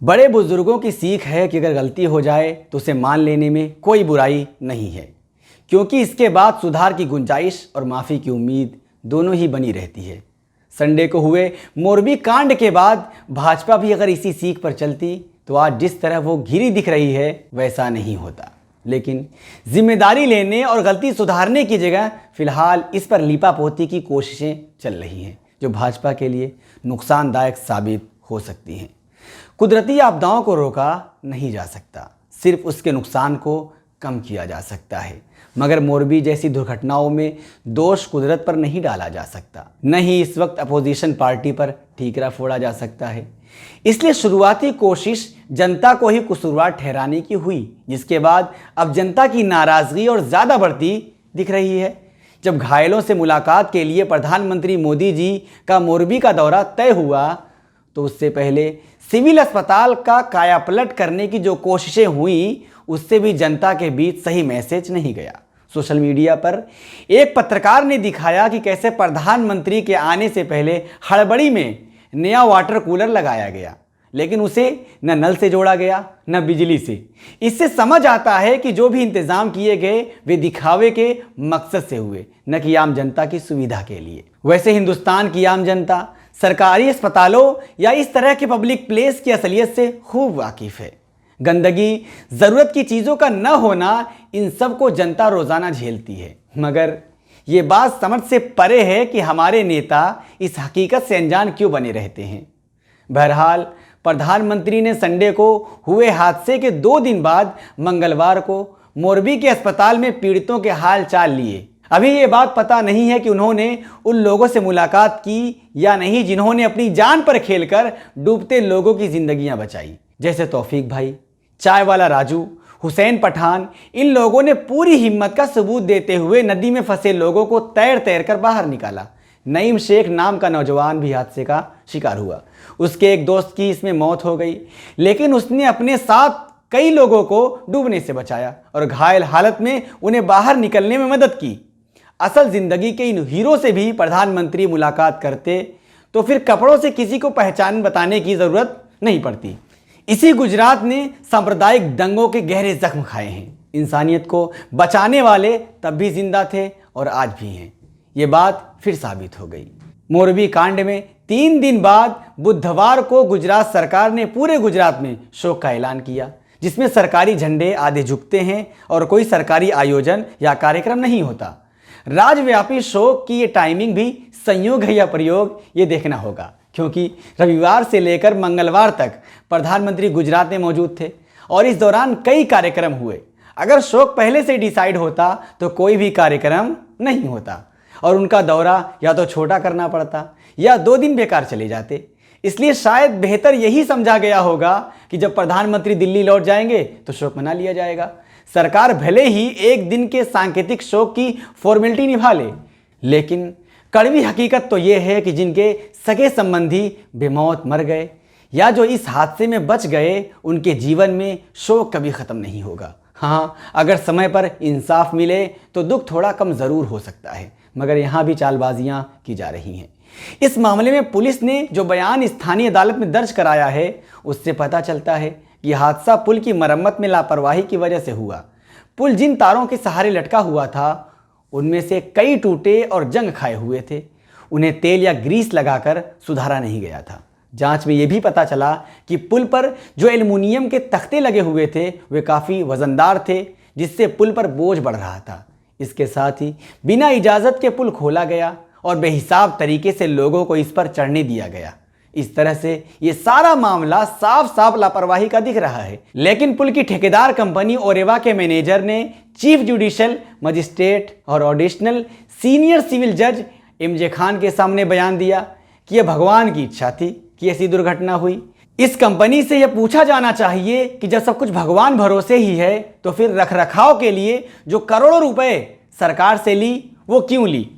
बड़े बुजुर्गों की सीख है कि अगर गलती हो जाए तो उसे मान लेने में कोई बुराई नहीं है, क्योंकि इसके बाद सुधार की गुंजाइश और माफ़ी की उम्मीद दोनों ही बनी रहती है। संडे को हुए मोरबी कांड के बाद भाजपा भी अगर इसी सीख पर चलती तो आज जिस तरह वो घिरी दिख रही है वैसा नहीं होता। लेकिन जिम्मेदारी लेने और गलती सुधारने की जगह फिलहाल इस पर लीपापोती की कोशिशें चल रही हैं, जो भाजपा के लिए नुकसानदायक साबित हो सकती हैं। कुदरती आपदाओं को रोका नहीं जा सकता, सिर्फ उसके नुकसान को कम किया जा सकता है। मगर मोरबी जैसी दुर्घटनाओं में दोष कुदरत पर नहीं डाला जा सकता, न ही इस वक्त अपोजिशन पार्टी पर ठीकरा फोड़ा जा सकता है। इसलिए शुरुआती कोशिश जनता को ही कसूरवार ठहराने की हुई, जिसके बाद अब जनता की नाराजगी और ज़्यादा बढ़ती दिख रही है। जब घायलों से मुलाकात के लिए प्रधानमंत्री मोदी जी का मोरबी का दौरा तय हुआ तो उससे पहले सिविल अस्पताल का कायापलट करने की जो कोशिशें हुई उससे भी जनता के बीच सही मैसेज नहीं गया। सोशल मीडिया पर एक पत्रकार ने दिखाया कि कैसे प्रधानमंत्री के आने से पहले हड़बड़ी में नया वाटर कूलर लगाया गया, लेकिन उसे न नल से जोड़ा गया न बिजली से। इससे समझ आता है कि जो भी इंतजाम किए गए वे दिखावे के मकसद से हुए, न कि आम जनता की सुविधा के लिए। वैसे हिंदुस्तान की आम जनता सरकारी अस्पतालों या इस तरह के पब्लिक प्लेस की असलियत से खूब वाकिफ है। गंदगी, ज़रूरत की चीज़ों का न होना, इन सब को जनता रोज़ाना झेलती है। मगर ये बात समझ से परे है कि हमारे नेता इस हकीकत से अनजान क्यों बने रहते हैं। बहरहाल प्रधानमंत्री ने संडे को हुए हादसे के 2 दिन बाद मंगलवार को मोरबी के अस्पताल में पीड़ितों के हाल चाल लिए। अभी ये बात पता नहीं है कि उन्होंने उन लोगों से मुलाकात की या नहीं जिन्होंने अपनी जान पर खेलकर डूबते लोगों की जिंदगियां बचाई, जैसे तौफीक भाई, चाय वाला राजू, हुसैन पठान। इन लोगों ने पूरी हिम्मत का सबूत देते हुए नदी में फंसे लोगों को तैर तैर कर बाहर निकाला। नईम शेख नाम का नौजवान भी हादसे का शिकार हुआ। उसके एक दोस्त की इसमें मौत हो गई, लेकिन उसने अपने साथ कई लोगों को डूबने से बचाया और घायल हालत में उन्हें बाहर निकलने में मदद की। असल जिंदगी के इन हीरो से भी प्रधानमंत्री मुलाकात करते तो फिर कपड़ों से किसी को पहचान बताने की जरूरत नहीं पड़ती। इसी गुजरात ने सांप्रदायिक दंगों के गहरे जख्म खाए हैं। इंसानियत को बचाने वाले तब भी जिंदा थे और आज भी हैं। ये बात फिर साबित हो गई। मोरबी कांड में 3 दिन बाद बुधवार को गुजरात सरकार ने पूरे गुजरात में शोक का ऐलान किया, जिसमें सरकारी झंडे आधे झुकते हैं और कोई सरकारी आयोजन या कार्यक्रम नहीं होता। राज्यव्यापी शोक की ये टाइमिंग भी संयोग है या प्रयोग, ये देखना होगा, क्योंकि रविवार से लेकर मंगलवार तक प्रधानमंत्री गुजरात में मौजूद थे और इस दौरान कई कार्यक्रम हुए। अगर शोक पहले से डिसाइड होता तो कोई भी कार्यक्रम नहीं होता और उनका दौरा या तो छोटा करना पड़ता या 2 दिन बेकार चले जाते। इसलिए शायद बेहतर यही समझा गया होगा कि जब प्रधानमंत्री दिल्ली लौट जाएंगे तो शोक मना लिया जाएगा। सरकार भले ही 1 दिन के सांकेतिक शोक की फॉर्मेलिटी निभा ले, लेकिन कड़वी हकीकत तो ये है कि जिनके सगे संबंधी बेमौत मर गए या जो इस हादसे में बच गए, उनके जीवन में शोक कभी ख़त्म नहीं होगा। हाँ, अगर समय पर इंसाफ मिले तो दुख थोड़ा कम ज़रूर हो सकता है, मगर यहाँ भी चालबाजियाँ की जा रही हैं। इस मामले में पुलिस ने जो बयान स्थानीय अदालत में दर्ज कराया है उससे पता चलता है कि हादसा पुल की मरम्मत में लापरवाही की वजह से हुआ। पुल जिन तारों के सहारे लटका हुआ था उनमें से कई टूटे और जंग खाए हुए थे। उन्हें तेल या ग्रीस लगाकर सुधारा नहीं गया था। जांच में यह भी पता चला कि पुल पर जो एल्युमिनियम के तख्ते लगे हुए थे वे काफ़ी वजनदार थे, जिससे पुल पर बोझ बढ़ रहा था। इसके साथ ही बिना इजाज़त के पुल खोला गया और बेहिसाब तरीके से लोगों को इस पर चढ़ने दिया गया। इस तरह से ये सारा मामला साफ साफ लापरवाही का दिख रहा है। लेकिन पुल की ठेकेदार कंपनी ओरेवा के मैनेजर ने चीफ जुडिशियल मजिस्ट्रेट और एडिशनल सीनियर सिविल जज एमजे खान के सामने बयान दिया कि यह भगवान की इच्छा थी कि ऐसी दुर्घटना हुई। इस कंपनी से यह पूछा जाना चाहिए कि जब सब कुछ भगवान भरोसे ही है तो फिर रखरखाव के लिए जो करोड़ों रुपए सरकार से ली वो क्यों ली।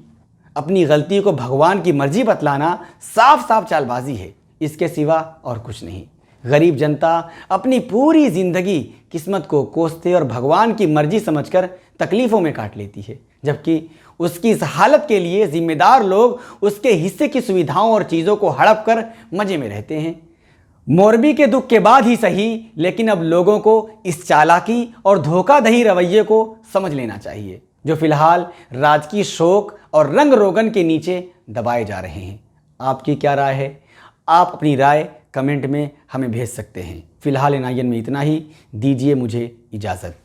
अपनी गलती को भगवान की मर्जी बतलाना साफ साफ चालबाजी है, इसके सिवा और कुछ नहीं। गरीब जनता अपनी पूरी जिंदगी किस्मत को कोसते और भगवान की मर्जी समझकर तकलीफ़ों में काट लेती है, जबकि उसकी इस हालत के लिए जिम्मेदार लोग उसके हिस्से की सुविधाओं और चीज़ों को हड़प कर मज़े में रहते हैं। मोरबी के दुख के बाद ही सही, लेकिन अब लोगों को इस चालाकी और धोखाधड़ी रवैये को समझ लेना चाहिए, जो फिलहाल राजकीय शोक और रंग रोगन के नीचे दबाए जा रहे हैं। आपकी क्या राय है? आप अपनी राय कमेंट में हमें भेज सकते हैं। फिलहाल इन में इतना ही। दीजिए मुझे इजाज़त।